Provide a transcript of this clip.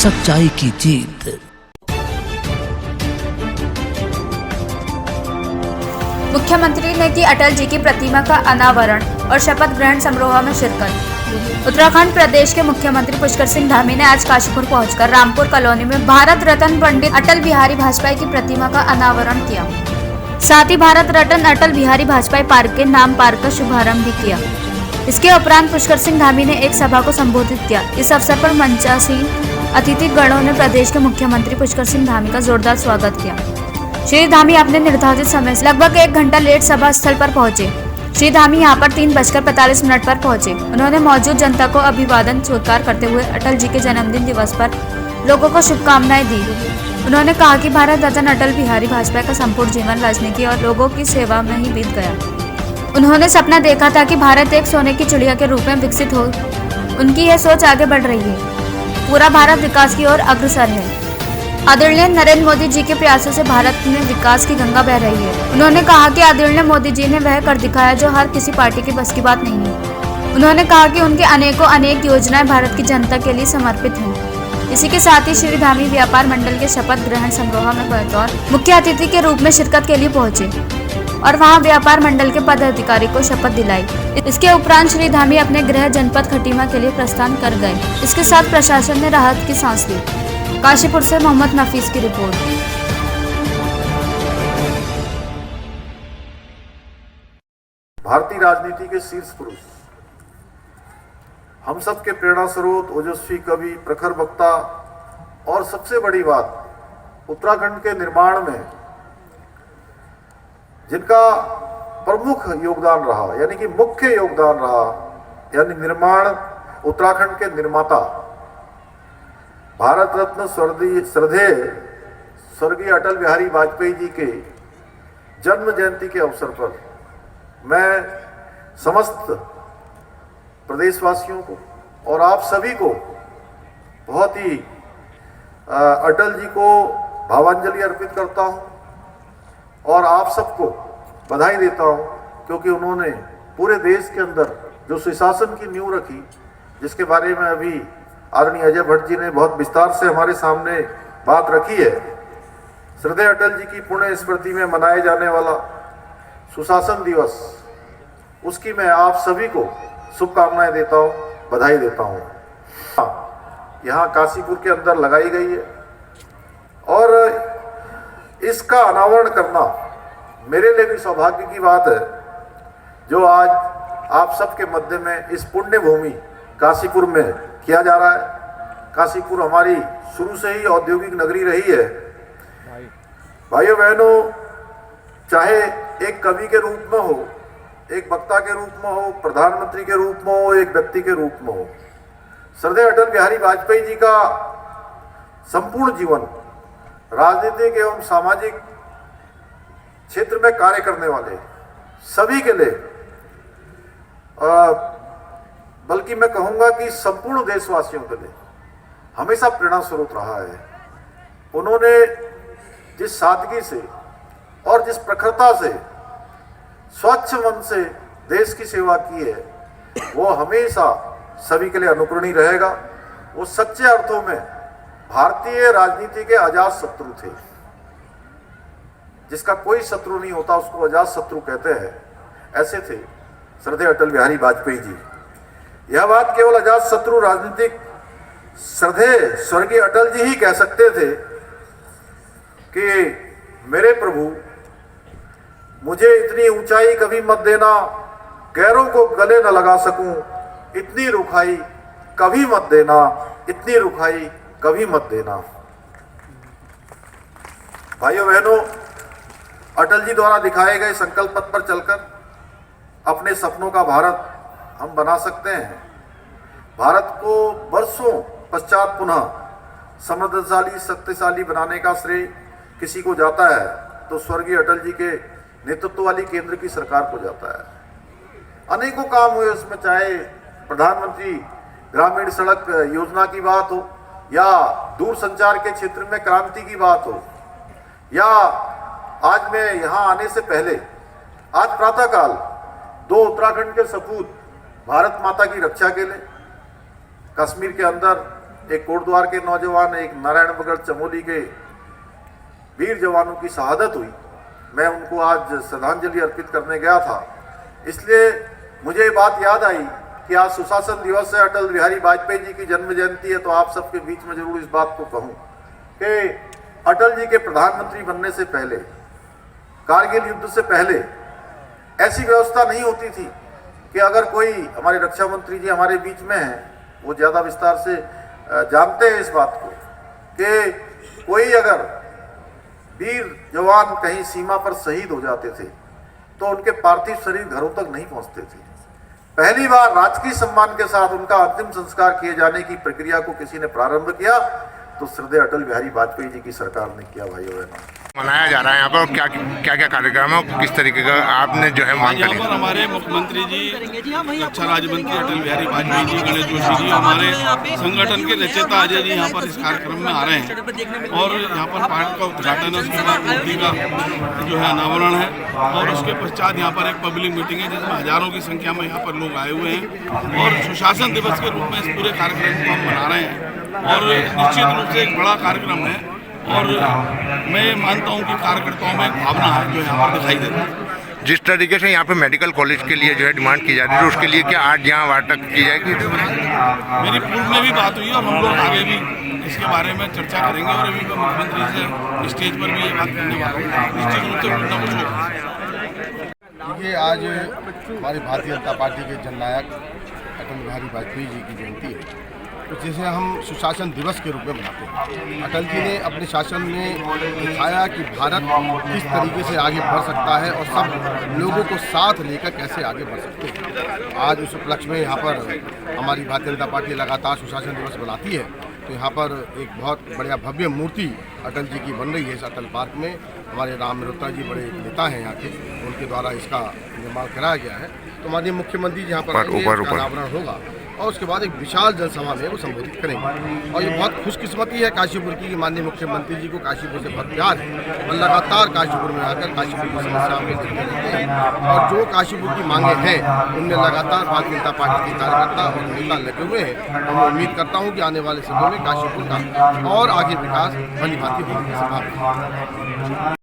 सच्चाई की जीत। मुख्यमंत्री ने की अटल जी की प्रतिमा का अनावरण और शपथ ग्रहण समारोह में शिरकत। उत्तराखंड प्रदेश के मुख्यमंत्री पुष्कर सिंह धामी ने आज काशीपुर पहुंचकर रामपुर कॉलोनी में भारत रत्न पंडित अटल बिहारी वाजपेयी की प्रतिमा का अनावरण किया। साथ ही भारत रत्न अटल बिहारी वाजपेयी पार्क के नाम पार्क का शुभारंभ भी किया। इसके उपरांत पुष्कर सिंह धामी ने एक सभा को संबोधित किया। इस अवसर पर मंचासीन अतिथि गणों ने प्रदेश के मुख्यमंत्री पुष्कर सिंह धामी का जोरदार स्वागत किया। श्री धामी अपने निर्धारित समय से लगभग 1 घंटा लेट सभा स्थल पर पहुंचे। श्री धामी यहां पर 3:45 पर पहुंचे। उन्होंने मौजूद जनता को अभिवादन स्वीकार करते हुए अटल जी के जन्मदिन दिवस पर लोगों को शुभकामनाएं दी। उन्होंने कहा कि भारत रत्न अटल बिहारी वाजपेयी का संपूर्ण जीवन राजनीति और लोगों की सेवा में ही बीत गया। उन्होंने सपना देखा था कि भारत एक सोने की चिड़िया के रूप में विकसित हो। उनकी यह सोच आगे बढ़ रही है। पूरा भारत विकास की ओर अग्रसर है। आदरणीय नरेंद्र मोदी जी के प्रयासों से भारत में विकास की गंगा बह रही है। उन्होंने कहा कि आदरणीय मोदी जी ने वह कर दिखाया जो हर किसी पार्टी की बस की बात नहीं है। उन्होंने कहा कि उनके अनेक योजनाएं भारत की जनता के लिए समर्पित हैं। इसी के साथ ही श्री धामी व्यापार मंडल के शपथ ग्रहण समारोह में बतौर मुख्य अतिथि के रूप में शिरकत के लिए पहुंचे और वहां व्यापार मंडल के पदाधिकारी को शपथ दिलाई। इसके उपरांत श्री धामी अपने गृह जनपद खटीमा के लिए प्रस्थान कर गए। इसके साथ प्रशासन ने राहत की सांस ली। काशीपुर से मोहम्मद नफीस की रिपोर्ट। भारतीय राजनीति के शीर्ष पुरुष, हम सब के प्रेरणा स्रोत, ओजस्वी कवि, प्रखर वक्ता और सबसे बड़ी बात उत्तराखंड के निर्माण में जिनका प्रमुख योगदान रहा, यानी कि मुख्य योगदान रहा, यानी निर्माण उत्तराखंड के निर्माता भारत रत्न श्रद्धेय स्वर्गीय अटल बिहारी वाजपेयी जी के जन्म जयंती के अवसर पर मैं समस्त प्रदेशवासियों को और आप सभी को बहुत ही अटल जी को भावांजलि अर्पित करता हूं और आप सबको बधाई देता हूं, क्योंकि उन्होंने पूरे देश के अंदर जो सुशासन की नींव रखी, जिसके बारे में अभी आदरणीय अजय भट्ट जी ने बहुत विस्तार से हमारे सामने बात रखी है। श्रद्धेय अटल जी की पुण्य स्मृति में मनाए जाने वाला सुशासन दिवस, उसकी मैं आप सभी को शुभकामनाएं देता हूं, बधाई देता हूं। यहाँ काशीपुर के अंदर लगाई गई है और इसका अनावरण करना मेरे लिए भी सौभाग्य की बात है, जो आज आप सबके मध्य में इस पुण्य भूमि काशीपुर में किया जा रहा है। काशीपुर हमारी शुरू से ही औद्योगिक नगरी रही है। भाइयों बहनों, चाहे एक कवि के रूप में हो, एक वक्ता के रूप में हो, प्रधानमंत्री के रूप में हो, एक व्यक्ति के रूप में हो, श्रद्धेय अटल बिहारी वाजपेयी जी का संपूर्ण जीवन राजनीतिक एवं सामाजिक क्षेत्र में कार्य करने वाले सभी के लिए, बल्कि मैं कहूंगा कि संपूर्ण देशवासियों के लिए हमेशा प्रेरणा स्रोत रहा है। उन्होंने जिस सादगी से और जिस प्रखरता से स्वच्छ मन से देश की सेवा की है, वो हमेशा सभी के लिए अनुकरणीय रहेगा। वो सच्चे अर्थों में भारतीय राजनीति के अजात शत्रु थे। जिसका कोई शत्रु नहीं होता उसको अजात शत्रु कहते हैं, ऐसे थे श्रद्धेय अटल बिहारी वाजपेयी जी। यह बात केवल अजात शत्रु राजनीतिक श्रद्धेय स्वर्गीय अटल जी ही कह सकते थे कि मेरे प्रभु, मुझे इतनी ऊंचाई कभी मत देना, गैरों को गले न लगा सकूं, इतनी रुखाई कभी मत देना, इतनी रुखाई कभी मत देना। भाइयों बहनों, अटल जी द्वारा दिखाए गए संकल्प पथ पर चलकर अपने सपनों का भारत हम बना सकते हैं। भारत को वर्षों पश्चात पुनः समृद्धशाली, शक्तिशाली बनाने का श्रेय किसी को जाता है तो स्वर्गीय अटल जी के नेतृत्व वाली केंद्र की सरकार को जाता है। अनेकों काम हुए उसमें, चाहे प्रधानमंत्री ग्रामीण सड़क योजना की बात हो, या दूर संचार के क्षेत्र में क्रांति की बात हो, या आज मैं यहाँ आने से पहले आज प्रातःकाल 2 उत्तराखंड के सपूत भारत माता की रक्षा के लिए कश्मीर के अंदर एक कोटद्वार के नौजवान, एक नारायणगढ़ चमोली के वीर जवानों की शहादत हुई। मैं उनको आज श्रद्धांजलि अर्पित करने गया था, इसलिए मुझे ये बात याद आई कि आज सुशासन दिवस है, अटल बिहारी वाजपेयी जी की जन्म जयंती है, तो आप सबके बीच में जरूर इस बात को कहूँ कि अटल जी के प्रधानमंत्री बनने से पहले, कारगिल युद्ध से पहले ऐसी व्यवस्था नहीं होती थी कि अगर कोई, हमारे रक्षा मंत्री जी हमारे बीच में हैं, वो ज़्यादा विस्तार से जानते हैं इस बात को, कि कोई अगर वीर जवान कहीं सीमा पर शहीद हो जाते थे तो उनके पार्थिव शरीर घरों तक नहीं पहुंचते थे। पहली बार राजकीय सम्मान के साथ उनका अंतिम संस्कार किए जाने की प्रक्रिया को किसी ने प्रारंभ किया तो श्रद्धेय अटल बिहारी वाजपेयी जी की सरकार ने किया। भाइयों बहनों, मनाया जा रहा है यहाँ पर, क्या कार्यक्रम है, किस तरीके का आपने जो है मांग यहाँ पर हमारे मुख्यमंत्री जी, रक्षा राज्य मंत्री अटल बिहारी वाजपेयी जी, गणेश जोशी जी, हमारे संगठन के रचयिता अजय जी यहाँ पर इस कार्यक्रम में आ रहे हैं और यहाँ पर पार्क का उद्घाटन है, उसके बाद मूर्ति का जो है अनावरण है और उसके पश्चात यहाँ पर एक पब्लिक मीटिंग है जिसमें हजारों की संख्या में यहाँ पर लोग आए हुए हैं और सुशासन दिवस के रूप में इस पूरे कार्यक्रम को हम मना रहे हैं और निश्चित रूप से एक बड़ा कार्यक्रम है और मैं ये मानता हूँ कि कार्यकर्ताओं में एक भावना है जो यहाँ पर दिखाई देती है। जिस तरीके से यहाँ पे मेडिकल कॉलेज के लिए जो है डिमांड की जा रही है, उसके लिए क्या आज यहाँ वार्ता की जाएगी? मेरी पूर्व में भी बात हुई और हम लोग आगे भी इसके बारे में चर्चा करेंगे और अभी मैं मुख्यमंत्री से स्टेज पर भी ये बात करने वाला हूँ। निश्चित रूप से कुछ न कुछ होगा। देखिए, आज हमारी भारतीय जनता पार्टी के जननायक अटल बिहारी वाजपेयी जी की जयंती है, तो जिसे हम सुशासन दिवस के रूप में मनाते हैं। अटल जी ने अपने शासन में दिखाया कि भारत किस तरीके से आगे बढ़ सकता है और सब लोगों को साथ लेकर कैसे आगे बढ़ सकते हैं। आज उस उपलक्ष्य में यहाँ पर हमारी भारतीय जनता पार्टी लगातार सुशासन दिवस मनाती है, तो यहाँ पर एक बहुत बढ़िया भव्य मूर्ति अटल जी की बन रही है इस अटल पार्क में। हमारे राम मेहता जी बड़े नेता हैं यहाँ के, उनके द्वारा इसका निर्माण कराया गया है। तो हमारे मुख्यमंत्री जी यहाँ पर अनावरण होगा और उसके बाद एक विशाल जनसभा में वो संबोधित करेंगे। और ये बहुत खुशकिस्मती है काशीपुर की कि माननीय मुख्यमंत्री जी को काशीपुर से बहुत प्यार है और लगातार काशीपुर में आकर काशीपुर की समस्याओं में देखते रहते हैं और जो काशीपुर की मांगे हैं उनमें लगातार भारतीय जनता पार्टी के कार्यकर्ता और नेता लगे हुए हैं। और मैं उम्मीद करता हूँ कि आने वाले समय में काशीपुर का और आगे विकास भली भांति होने की संभावना है।